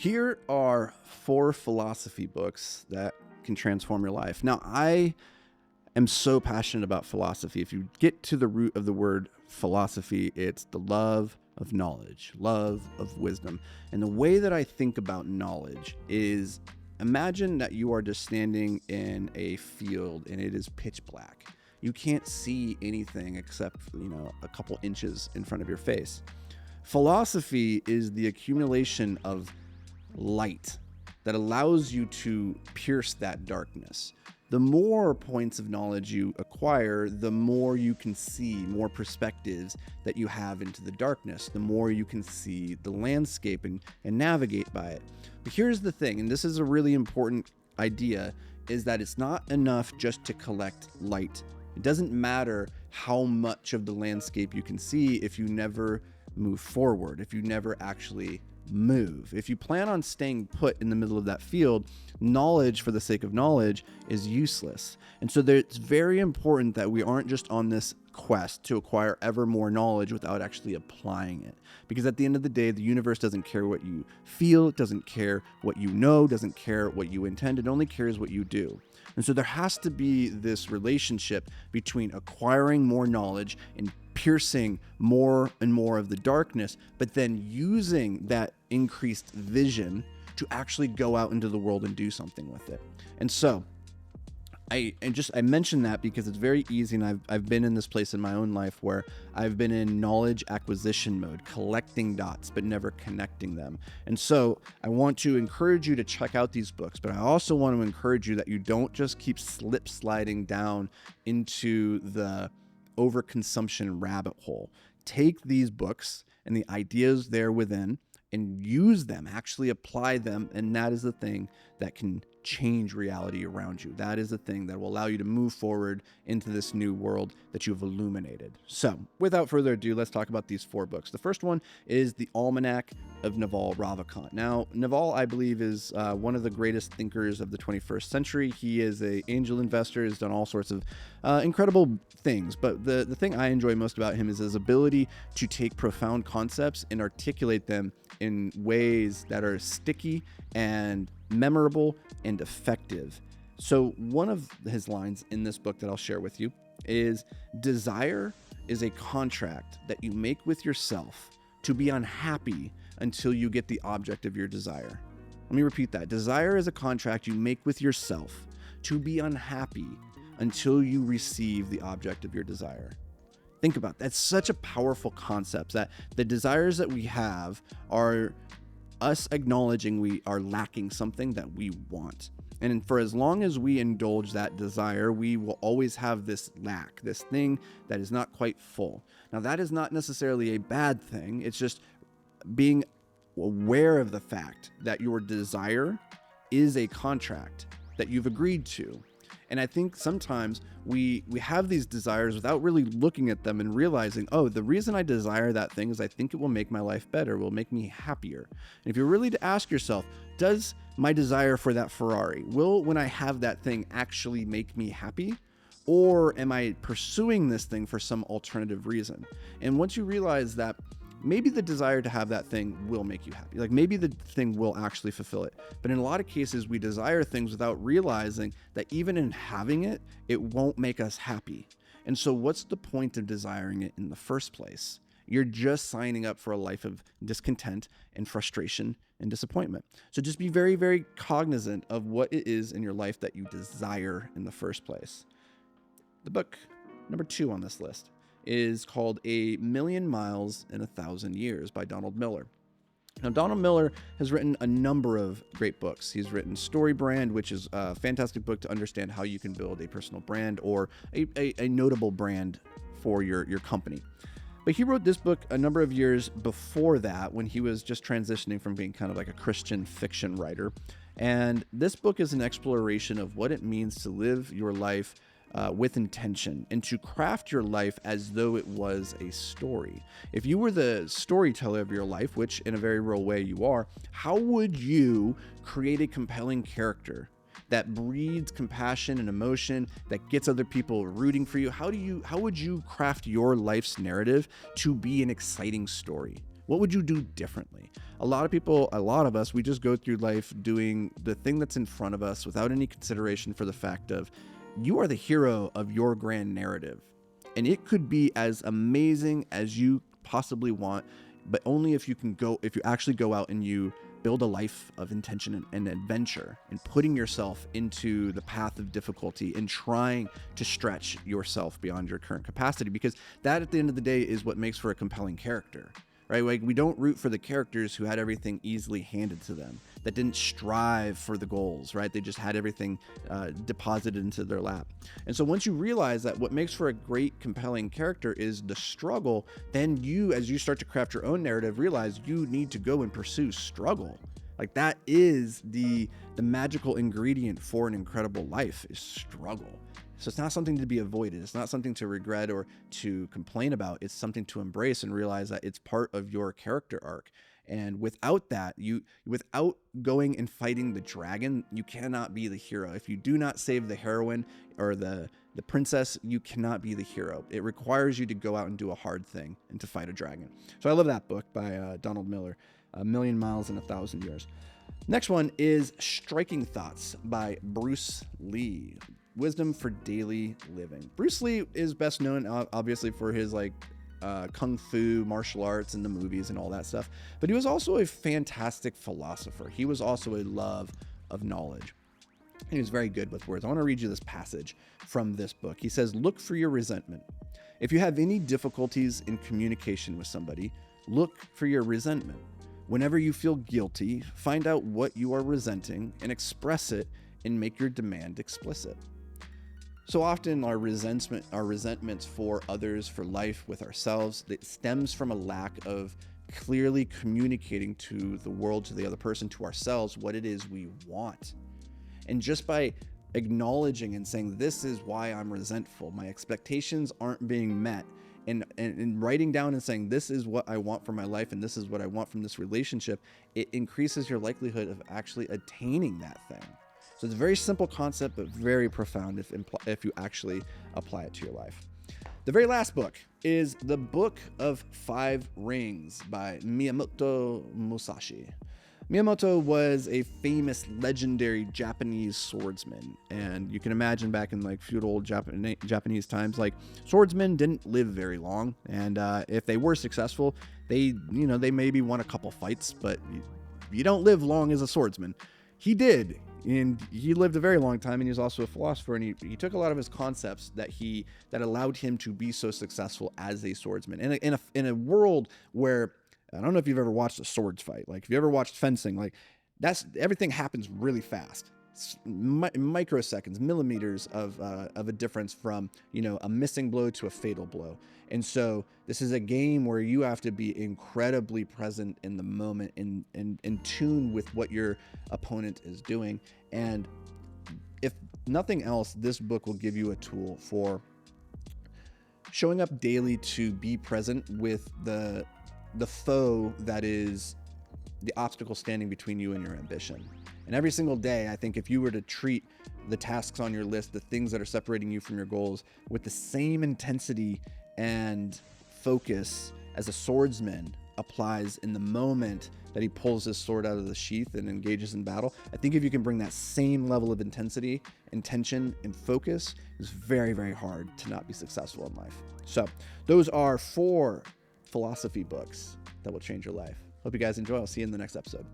Here are 4 philosophy books that can transform your life. Now, I am so passionate about philosophy. If you get to the root of the word philosophy, it's the love of knowledge, love of wisdom. And the way that I think about knowledge is, imagine that you are just standing in a field and it is pitch black. You can't see anything except, a couple inches in front of your face. Philosophy is the accumulation of light that allows you to pierce that darkness. The more points of knowledge you acquire, the more you can see, more perspectives that you have into the darkness, the more you can see the landscape and navigate by it. But here's the thing, and this is a really important idea, is that it's not enough just to collect light. It doesn't matter how much of the landscape you can see if you never move forward, if you never actually move. If you plan on staying put in the middle of that field, knowledge for the sake of knowledge is useless. And so it's very important that we aren't just on this quest to acquire ever more knowledge without actually applying it. Because at the end of the day, the universe doesn't care what you feel, it doesn't care what you know, doesn't care what you intend, it only cares what you do. And so there has to be this relationship between acquiring more knowledge and piercing more and more of the darkness, but then using that increased vision to actually go out into the world and do something with it. And so I mention that because it's very easy, and I've been in this place in my own life where I've been in knowledge acquisition mode, collecting dots but never connecting them. And so I want to encourage you to check out these books, but I also want to encourage you that you don't just keep slip sliding down into the overconsumption rabbit hole. Take these books and the ideas there within and use them, actually apply them, and that is the thing that can change reality around you. That is the thing that will allow you to move forward into this new world that you've illuminated. So, without further ado, let's talk about these 4 books. The first one is the Almanac of Naval Ravikant. Now, Naval, I believe, is one of the greatest thinkers of the 21st century. He is an angel investor, has done all sorts of incredible things, but the thing I enjoy most about him is his ability to take profound concepts and articulate them in ways that are sticky and memorable and effective. So one of his lines in this book that I'll share with you is, desire is a contract that you make with yourself to be unhappy until you get the object of your desire. Let me repeat that. Desire is a contract you make with yourself to be unhappy until you receive the object of your desire. Think about that. That's such a powerful concept, that the desires that we have are us acknowledging we are lacking something that we want. And for as long as we indulge that desire, we will always have this lack, this thing that is not quite full. Now, that is not necessarily a bad thing. It's just being aware of the fact that your desire is a contract that you've agreed to. And I think sometimes we have these desires without really looking at them and realizing, oh, the reason I desire that thing is I think it will make my life better, will make me happier. And if you're really to ask yourself, does my desire for that Ferrari, will when I have that thing actually make me happy? Or am I pursuing this thing for some alternative reason? And once you realize that maybe the desire to have that thing will make you happy. Like maybe the thing will actually fulfill it. But in a lot of cases, we desire things without realizing that even in having it, it won't make us happy. And so what's the point of desiring it in the first place? You're just signing up for a life of discontent and frustration and disappointment. So just be very, very cognizant of what it is in your life that you desire in the first place. The book number 2 on this list is called A Million Miles in 1,000 Years by Donald Miller. Now, Donald Miller has written a number of great books. He's written Story Brand, which is a fantastic book to understand how you can build a personal brand or a notable brand for your company. But he wrote this book a number of years before that, when he was just transitioning from being kind of like a Christian fiction writer. And this book is an exploration of what it means to live your life with intention and to craft your life as though it was a story. If you were the storyteller of your life, which in a very real way you are, how would you create a compelling character that breeds compassion and emotion, that gets other people rooting for you? How would you craft your life's narrative to be an exciting story? What would you do differently? A lot of us, we just go through life doing the thing that's in front of us without any consideration for the fact of you are the hero of your grand narrative. And it could be as amazing as you possibly want, but only if you actually go out and you build a life of intention and adventure and putting yourself into the path of difficulty and trying to stretch yourself beyond your current capacity, because that at the end of the day is what makes for a compelling character, right? Like, we don't root for the characters who had everything easily handed to them, that didn't strive for the goals, right? They just had everything deposited into their lap. And so once you realize that what makes for a great, compelling character is the struggle, then you, as you start to craft your own narrative, realize you need to go and pursue struggle. Like, that is the magical ingredient for an incredible life, is struggle. So it's not something to be avoided. It's not something to regret or to complain about. It's something to embrace and realize that it's part of your character arc. And without that, without going and fighting the dragon, you cannot be the hero. If you do not save the heroine or the princess, you cannot be the hero. It requires you to go out and do a hard thing and to fight a dragon. So I love that book by Donald Miller, A Million Miles in 1,000 Years. Next one is Striking Thoughts by Bruce Lee. Wisdom for daily living. Bruce Lee is best known, obviously, for his kung fu, martial arts, and the movies and all that stuff. But he was also a fantastic philosopher. He was also a love of knowledge. He was very good with words. I want to read you this passage from this book. He says, "Look for your resentment. If you have any difficulties in communication with somebody, look for your resentment. Whenever you feel guilty, find out what you are resenting and express it and make your demand explicit." So often our resentments for others, for life, with ourselves, that stems from a lack of clearly communicating to the world, to the other person, to ourselves, what it is we want. And just by acknowledging and saying, this is why I'm resentful, my expectations aren't being met, and writing down and saying, this is what I want for my life and this is what I want from this relationship, it increases your likelihood of actually attaining that thing. So it's a very simple concept, but very profound if you actually apply it to your life. The very last book is The Book of Five Rings by Miyamoto Musashi. Miyamoto was a famous, legendary Japanese swordsman. And you can imagine back in feudal Japanese times, swordsmen didn't live very long. And if they were successful, they maybe won a couple fights, but you don't live long as a swordsman. He did. And he lived a very long time, and he was also a philosopher, and he took a lot of his concepts that allowed him to be so successful as a swordsman. And in a world where, I don't know if you've ever watched a swords fight, if you ever watched fencing, everything happens really fast. Microseconds, millimeters of a difference from, a missing blow to a fatal blow. And so this is a game where you have to be incredibly present in the moment and in tune with what your opponent is doing. And if nothing else, this book will give you a tool for showing up daily to be present with the foe that is the obstacle standing between you and your ambition. And every single day, I think if you were to treat the tasks on your list, the things that are separating you from your goals, with the same intensity and focus as a swordsman applies in the moment that he pulls his sword out of the sheath and engages in battle, I think if you can bring that same level of intensity, intention, and focus, it's very, very hard to not be successful in life. So those are 4 philosophy books that will change your life. Hope you guys enjoy. I'll see you in the next episode.